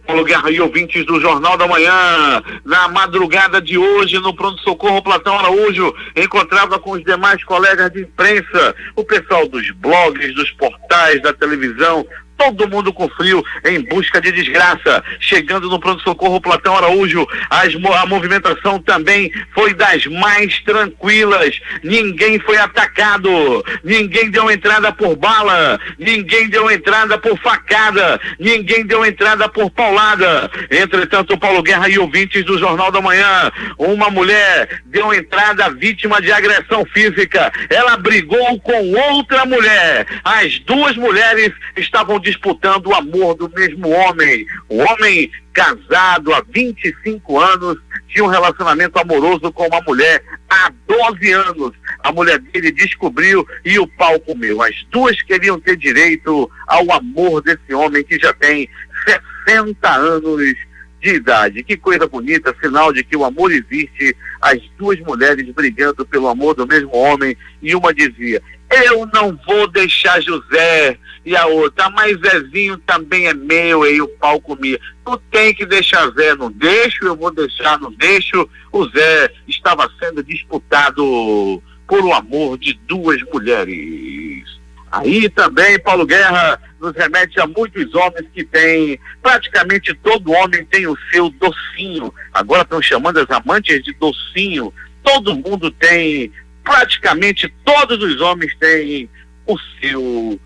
Paulo Guerra e ouvintes do Jornal da Manhã, na madrugada de hoje no pronto-socorro Platão Araújo, encontrava com os demais colegas de imprensa, o pessoal dos blogs, dos portais, da televisão, todo mundo com frio, em busca de desgraça. Chegando no pronto-socorro Platão Araújo, a movimentação também foi das mais tranquilas. Ninguém foi atacado, ninguém deu entrada por bala, ninguém deu entrada por facada, ninguém deu entrada por paulada. Entretanto, Paulo Guerra e ouvintes do Jornal da Manhã, uma mulher deu entrada vítima de agressão física. Ela brigou com outra mulher. As duas mulheres estavam disputando o amor do mesmo homem. O homem, casado há 25 anos, tinha um relacionamento amoroso com uma mulher há 12 anos. A mulher dele descobriu e o pau comeu. As duas queriam ter direito ao amor desse homem que já tem 60 anos de idade. Que coisa bonita, sinal de que o amor existe. As duas mulheres brigando pelo amor do mesmo homem, e uma dizia: eu não vou deixar José. E a outra, mas Zezinho também é meu, e o pau comia. Tu tem que deixar Zé. Não deixo, eu vou deixar, não deixo. O Zé estava sendo disputado por o amor de duas mulheres. Aí também Paulo Guerra nos remete a muitos homens que têm, praticamente todo homem tem o seu docinho. Agora estão chamando as amantes de docinho. Todo mundo tem, praticamente todos os homens têm o seu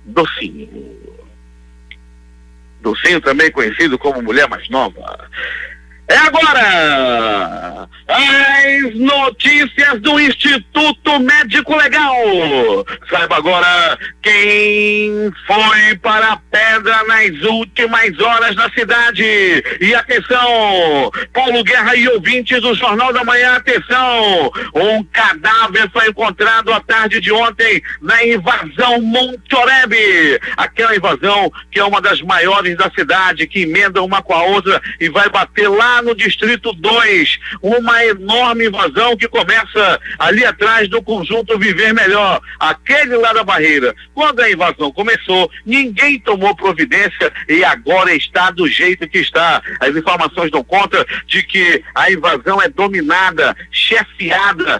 docinho. Docinho também conhecido como mulher mais nova. É agora as notícias do Instituto Médico Legal. Saiba agora quem foi para a pedra nas últimas horas na cidade. E atenção, Paulo Guerra e ouvintes do Jornal da Manhã, atenção. Um cadáver foi encontrado à tarde de ontem na invasão Monte Oreb. Aquela invasão que é uma das maiores da cidade, que emenda uma com a outra e vai bater lá no Distrito 2, uma enorme invasão que começa ali atrás do conjunto Viver Melhor, aquele lá da Barreira. Quando a invasão começou, ninguém tomou providência e agora está do jeito que está. As informações dão conta de que a invasão é dominada, chefiada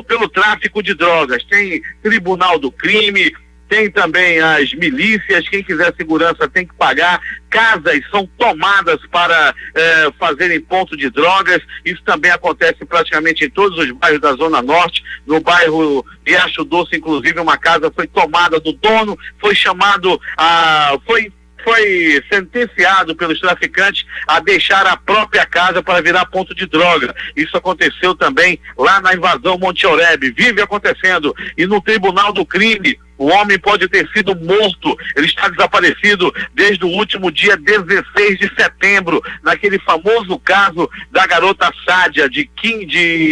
pelo tráfico de drogas. Tem Tribunal do Crime, tem também as milícias, quem quiser segurança tem que pagar, casas são tomadas para fazerem ponto de drogas. Isso também acontece praticamente em todos os bairros da Zona Norte. No bairro Riacho Doce, inclusive, uma casa foi tomada do dono, foi chamado foi sentenciado pelos traficantes a deixar a própria casa para virar ponto de droga. Isso aconteceu também lá na invasão Monte Oreb, vive acontecendo. E no Tribunal do Crime, o homem pode ter sido morto, ele está desaparecido desde o último dia 16 de setembro, naquele famoso caso da garota Sádia, de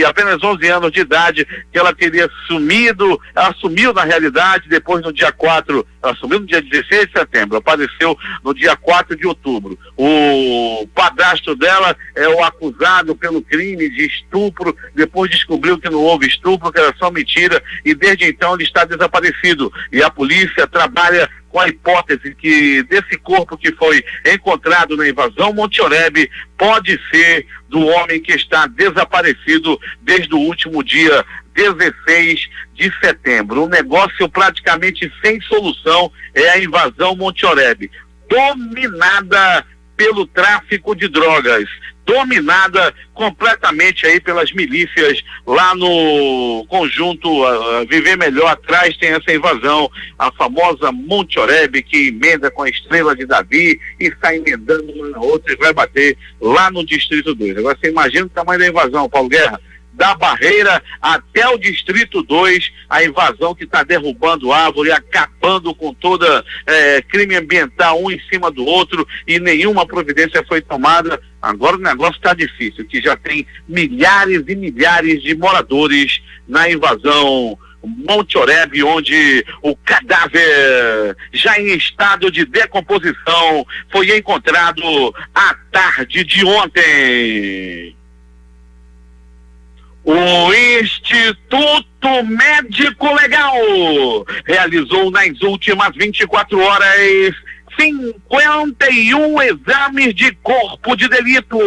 apenas 11 anos de idade, que ela teria sumido. Ela sumiu na realidade, depois no dia 4, ela sumiu no dia 16 de setembro, apareceu no dia 4 de outubro. O padrasto dela é o acusado pelo crime de estupro, depois descobriu que não houve estupro, que era só mentira, e desde então ele está desaparecido. E a polícia trabalha com a hipótese que desse corpo que foi encontrado na invasão Monte Oreb pode ser do homem que está desaparecido desde o último dia 16 de setembro. Um negócio praticamente sem solução é a invasão Monte Oreb, dominada pelo tráfico de drogas, dominada completamente aí pelas milícias lá no conjunto Viver Melhor. Atrás tem essa invasão, a famosa Monte Oreb, que emenda com a Estrela de Davi e está emendando uma na outra e vai bater lá no Distrito 2. Agora você imagina o tamanho da invasão, Paulo Guerra. Da Barreira até o Distrito 2, a invasão que está derrubando árvore, acabando com toda crime ambiental um em cima do outro, e nenhuma providência foi tomada. Agora o negócio está difícil, que já tem milhares e milhares de moradores na invasão Monte Oreb, onde o cadáver, já em estado de decomposição, foi encontrado à tarde de ontem. O Instituto Médico Legal realizou nas últimas 24 horas 51 exames de corpo de delito.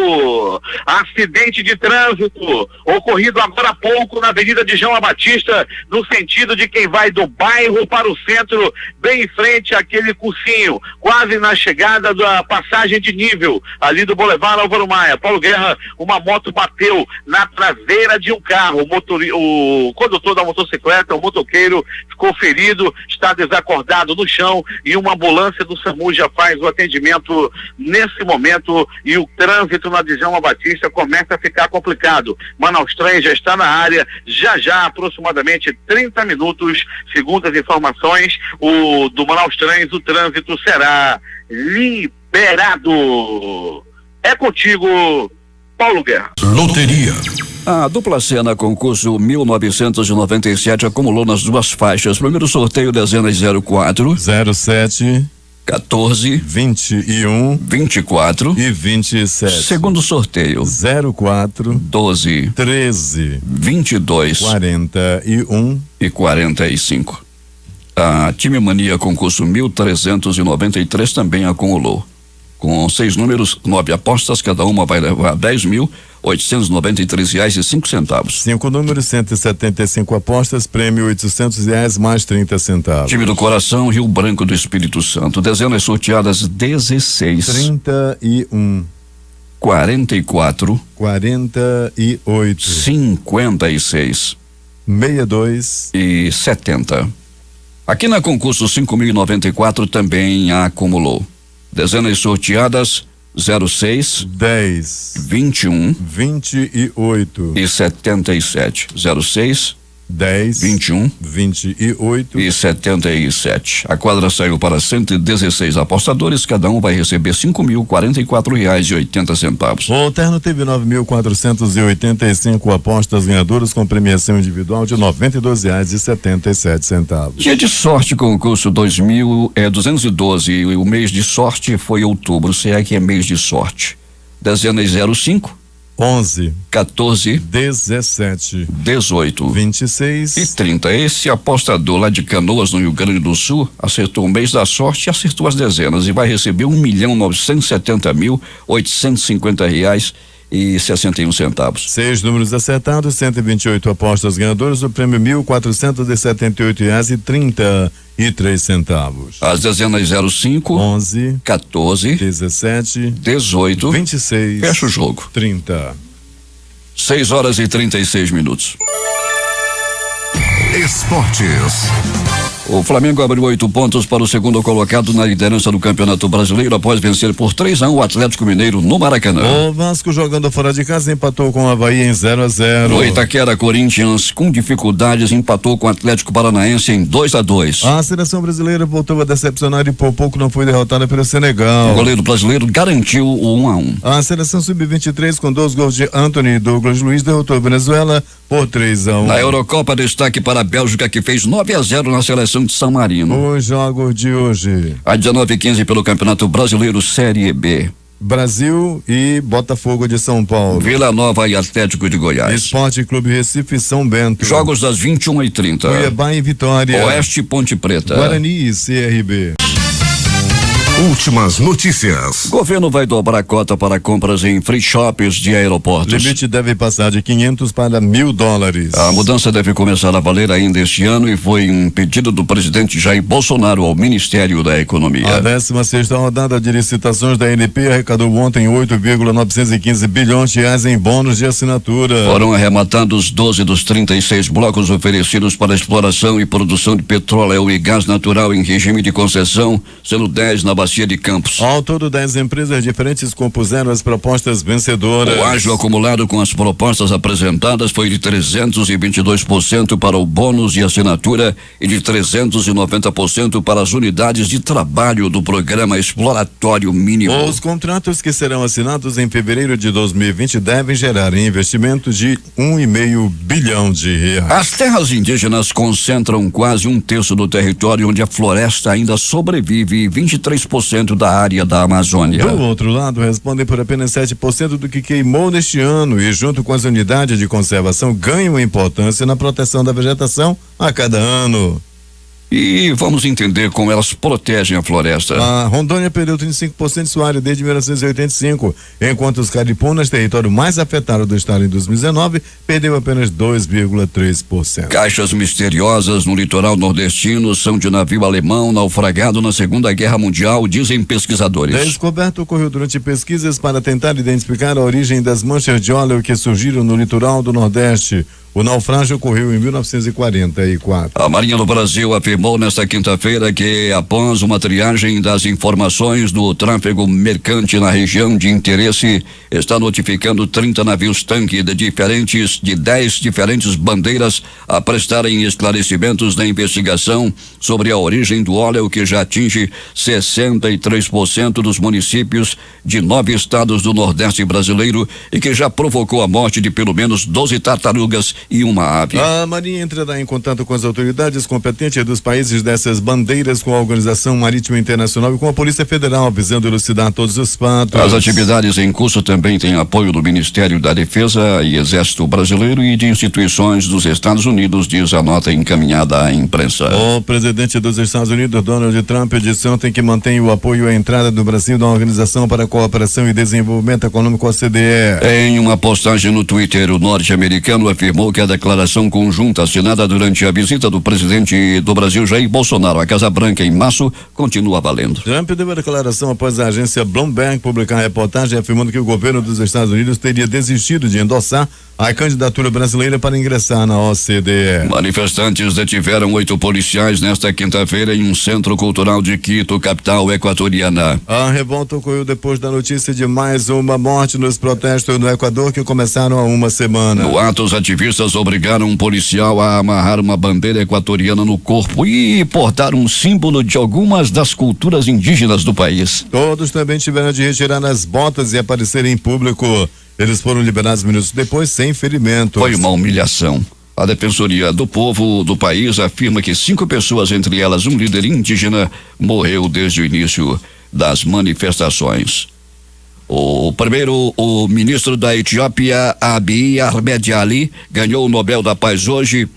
Acidente de trânsito ocorrido agora há pouco na Avenida de João Batista, no sentido de quem vai do bairro para o centro, bem em frente àquele cursinho, quase na chegada da passagem de nível ali do Boulevard Álvaro Maia. Paulo Guerra, uma moto bateu na traseira de um carro. O condutor da motocicleta, o motoqueiro, ficou ferido, está desacordado no chão, e uma ambulância do SAMU já faz o atendimento nesse momento, e o trânsito na Djalma Batista começa a ficar complicado. Manaus Trem já está na área, já aproximadamente 30 minutos, segundo as informações do Manaus Trem, o trânsito será liberado. É contigo, Paulo Guerra. Loteria. A dupla cena concurso 1997 acumulou nas duas faixas. Primeiro sorteio, dezenas 04. 07. 14, 21, 24 e 27. Segundo sorteio, 04, 12, 13, 22 41 e 45. A Time Mania concurso 1393 também acumulou. Com 6 números, 9 apostas, cada uma vai levar R$10.893,05. 5 números, 175 apostas, prêmio R$800 mais 30 centavos. Time do Coração, Rio Branco do Espírito Santo. Dezenas sorteadas 16, 31, 44, 48, 56 62 e 70. Aqui na concurso 5.094 também acumulou. Dezenas sorteadas 06, 10, 21 28 e 77. 06, 10, 21 28 e 77. A quadra saiu para 116 apostadores, cada um vai receber R$5.044,80. O terno teve 9.485 apostas ganhadoras com premiação individual de R$92,77. Dia de sorte, concurso 212 e o mês de sorte foi outubro, se é que é mês de sorte. Dezenas 05, 11, 14, 17, 18 26 e 30. Esse apostador lá de Canoas, no Rio Grande do Sul, acertou o mês da sorte e acertou as dezenas e vai receber R$1.970.850,61. 6 números acertados, 128 apostas ganhadoras, o prêmio R$1.478,33. As dezenas 05, 11, 14, 17, 18, 26, fecha o jogo. 30. 6 horas e 36 minutos. Esportes. O Flamengo abriu 8 pontos para o segundo colocado na liderança do Campeonato Brasileiro após vencer por 3-1 o Atlético Mineiro no Maracanã. O Vasco, jogando fora de casa, empatou com o Avaí em 0-0. No Itaquera, Corinthians, com dificuldades, empatou com o Atlético Paranaense em 2-2. A seleção brasileira voltou a decepcionar e por pouco não foi derrotada pelo Senegal. O goleiro brasileiro garantiu o 1-1. A seleção sub-23, com 2 gols de Anthony e Douglas Luiz, derrotou a Venezuela por 3-1. Na Eurocopa, destaque para a Bélgica, que fez 9-0 na seleção de San Marino. Os jogos de hoje: a 19h15 pelo Campeonato Brasileiro Série B. Brasil e Botafogo de São Paulo. Vila Nova e Atlético de Goiás. Esporte Clube Recife e São Bento. Jogos das 21h30. Cuiabá e Vitória. Oeste e Ponte Preta. Guarani e CRB. Últimas notícias. Governo vai dobrar a cota para compras em free shops de aeroportos. Limite deve passar de 500 para $1.000. A mudança deve começar a valer ainda este ano e foi um pedido do presidente Jair Bolsonaro ao Ministério da Economia. A 16ª rodada de licitações da ANP arrecadou ontem 8,915 bilhões de reais em bônus de assinatura. Foram arrematados 12 dos 36 blocos oferecidos para exploração e produção de petróleo e gás natural em regime de concessão, sendo 10 na Bacia de Campos. Ao todo, 10 empresas diferentes compuseram as propostas vencedoras. O ágio acumulado com as propostas apresentadas foi de 322% para o bônus de assinatura e de 390% para as unidades de trabalho do programa exploratório mínimo. Os contratos que serão assinados em fevereiro de 2020 devem gerar investimento de R$1,5 bilhão. As terras indígenas concentram quase 1/3 do território onde a floresta ainda sobrevive e 23% da área da Amazônia. Do outro lado, respondem por apenas 7% do que queimou neste ano e, junto com as unidades de conservação, ganham importância na proteção da vegetação a cada ano. E vamos entender como elas protegem a floresta. A Rondônia perdeu 35% de sua área desde 1985, enquanto os caripunas, território mais afetado do estado em 2019, perdeu apenas 2,3%. Caixas misteriosas no litoral nordestino são de navio alemão naufragado na Segunda Guerra Mundial, dizem pesquisadores. A descoberta ocorreu durante pesquisas para tentar identificar a origem das manchas de óleo que surgiram no litoral do Nordeste. O naufrágio ocorreu em 1944. A Marinha do Brasil afirmou nesta quinta-feira que, após uma triagem das informações do tráfego mercante na região de interesse, está notificando 30 navios-tanque de 10 diferentes bandeiras a prestarem esclarecimentos na investigação sobre a origem do óleo, que já atinge 63% dos municípios de 9 estados do Nordeste brasileiro e que já provocou a morte de pelo menos 12 tartarugas e uma ave. A Marinha entrará em contato com as autoridades competentes dos países dessas bandeiras, com a Organização Marítima Internacional e com a Polícia Federal, visando elucidar todos os fatos. As atividades em curso também têm apoio do Ministério da Defesa e Exército Brasileiro e de instituições dos Estados Unidos, diz a nota encaminhada à imprensa. O presidente dos Estados Unidos, Donald Trump, disse ontem que mantém o apoio à entrada do Brasil na Organização para a Cooperação e Desenvolvimento Econômico, OCDE. Em uma postagem no Twitter, o norte-americano afirmou que a declaração conjunta assinada durante a visita do presidente do Brasil, Jair Bolsonaro, à Casa Branca em março, continua valendo. Trump deu a declaração após a agência Bloomberg publicar a reportagem afirmando que o governo dos Estados Unidos teria desistido de endossar a candidatura brasileira para ingressar na OCDE. Manifestantes detiveram 8 policiais nesta quinta-feira em um centro cultural de Quito, capital equatoriana. A revolta ocorreu depois da notícia de mais uma morte nos protestos no Equador, que começaram há uma semana. No ato, os ativistas obrigaram um policial a amarrar uma bandeira equatoriana no corpo e portar um símbolo de algumas das culturas indígenas do país. Todos também tiveram de retirar as botas e aparecer em público. Eles foram liberados minutos depois, sem ferimentos. Foi uma humilhação. A Defensoria do Povo do país afirma que 5 pessoas, entre elas um líder indígena, morreu desde o início das manifestações. O ministro da Etiópia, Abiy Ahmed Ali, ganhou o Nobel da Paz hoje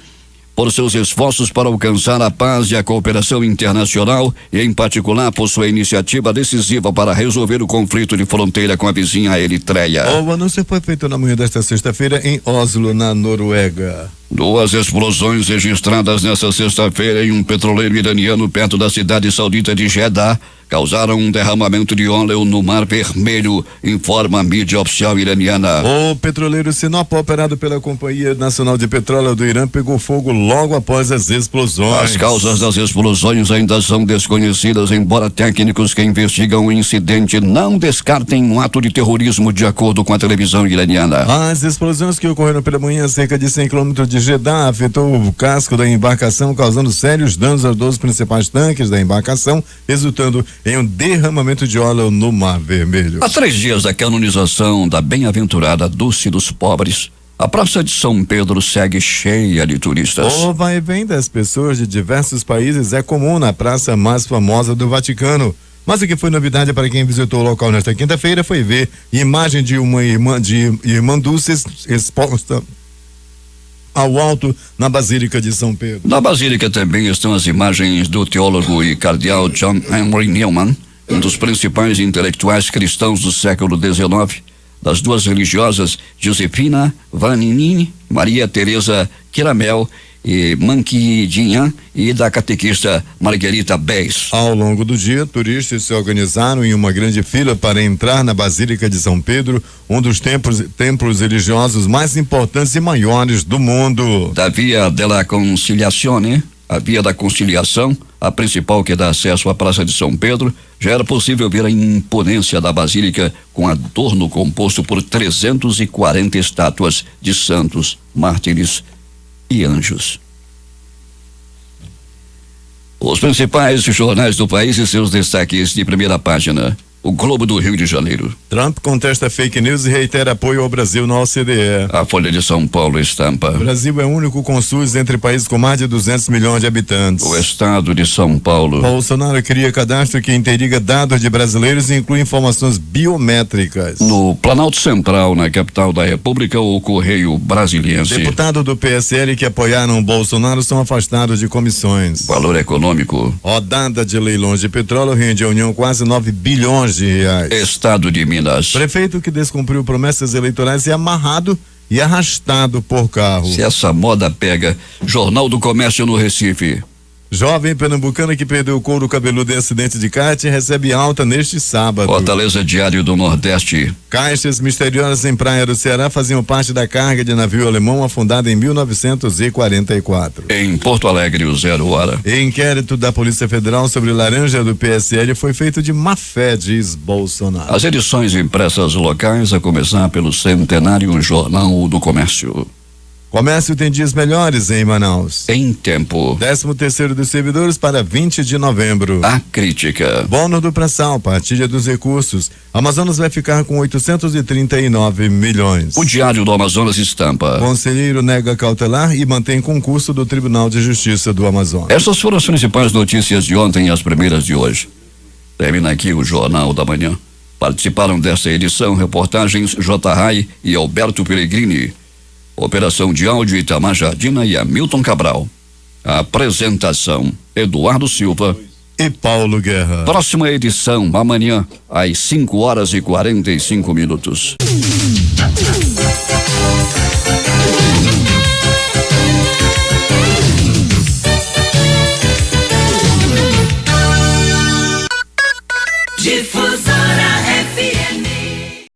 por seus esforços para alcançar a paz e a cooperação internacional e, em particular, por sua iniciativa decisiva para resolver o conflito de fronteira com a vizinha Eritreia. O anúncio foi feito na manhã desta sexta-feira em Oslo, na Noruega. 2 explosões registradas nesta sexta-feira em um petroleiro iraniano perto da cidade saudita de Jeddah causaram um derramamento de óleo no Mar Vermelho, informa a mídia oficial iraniana. O petroleiro Sinop, operado pela Companhia Nacional de Petróleo do Irã, pegou fogo logo após as explosões. As causas das explosões ainda são desconhecidas, embora técnicos que investigam o incidente não descartem um ato de terrorismo, de acordo com a televisão iraniana. As explosões que ocorreram pela manhã a cerca de 100 quilômetros de Jeddah afetou o casco da embarcação, causando sérios danos aos 2 principais tanques da embarcação, resultando em um derramamento de óleo no Mar Vermelho. Há 3 dias da canonização da bem-aventurada Dulce dos Pobres, a Praça de São Pedro segue cheia de turistas. O vai e vem das pessoas de diversos países é comum na praça mais famosa do Vaticano. Mas o que foi novidade para quem visitou o local nesta quinta-feira foi ver imagem de uma irmã Dulce exposta ao alto na Basílica de São Pedro. Na Basílica também estão as imagens do teólogo e cardeal John Henry Newman, um dos principais intelectuais cristãos do século XIX, das 2 religiosas Josefina Vanini, Maria Teresa Quiramel e Manquidinha, e da catequista Margarita Beis. Ao longo do dia, turistas se organizaram em uma grande fila para entrar na Basílica de São Pedro, um dos templos religiosos mais importantes e maiores do mundo. Da Via della Conciliazione, a Via da Conciliação, a principal que dá acesso à Praça de São Pedro, já era possível ver a imponência da Basílica com adorno composto por 340 estátuas de santos, mártires e anjos. Os principais jornais do país e seus destaques de primeira página. O Globo do Rio de Janeiro. Trump contesta fake news e reitera apoio ao Brasil na OCDE. A Folha de São Paulo estampa. O Brasil é o único com SUS entre países com mais de 200 milhões de habitantes. O Estado de São Paulo. Bolsonaro cria cadastro que interliga dados de brasileiros e inclui informações biométricas. No Planalto Central, na capital da República, o Correio Brasiliense. Deputados do PSL que apoiaram Bolsonaro são afastados de comissões. Valor econômico. Rodada de leilões de petróleo rende à União quase 9 bilhões de reais. Estado de Minas. Prefeito que descumpriu promessas eleitorais é amarrado e arrastado por carro. Se essa moda pega. Jornal do Comércio no Recife. Jovem pernambucana que perdeu o couro cabeludo em acidente de kart recebe alta neste sábado. Fortaleza Diário do Nordeste. Caixas misteriosas em Praia do Ceará faziam parte da carga de navio alemão afundado em 1944. Em Porto Alegre, o 0 hora. Inquérito da Polícia Federal sobre laranja do PSL foi feito de má fé, diz Bolsonaro. As edições impressas locais, a começar pelo Centenário, Jornal do Comércio. Comércio tem dias melhores em Manaus. Em tempo. 13º dos servidores para 20 de novembro. A crítica. Bônus do pré-sal, partilha dos recursos. Amazonas vai ficar com 839 milhões. O Diário do Amazonas estampa. Conselheiro nega cautelar e mantém concurso do Tribunal de Justiça do Amazonas. Essas foram as principais notícias de ontem e as primeiras de hoje. Termina aqui o Jornal da Manhã. Participaram desta edição reportagens J. Rai e Alberto Pellegrini. Operação de áudio Itamar Jardina e Hamilton Cabral. A apresentação Eduardo Silva e Paulo Guerra. Próxima edição amanhã às 5h45. Difusão.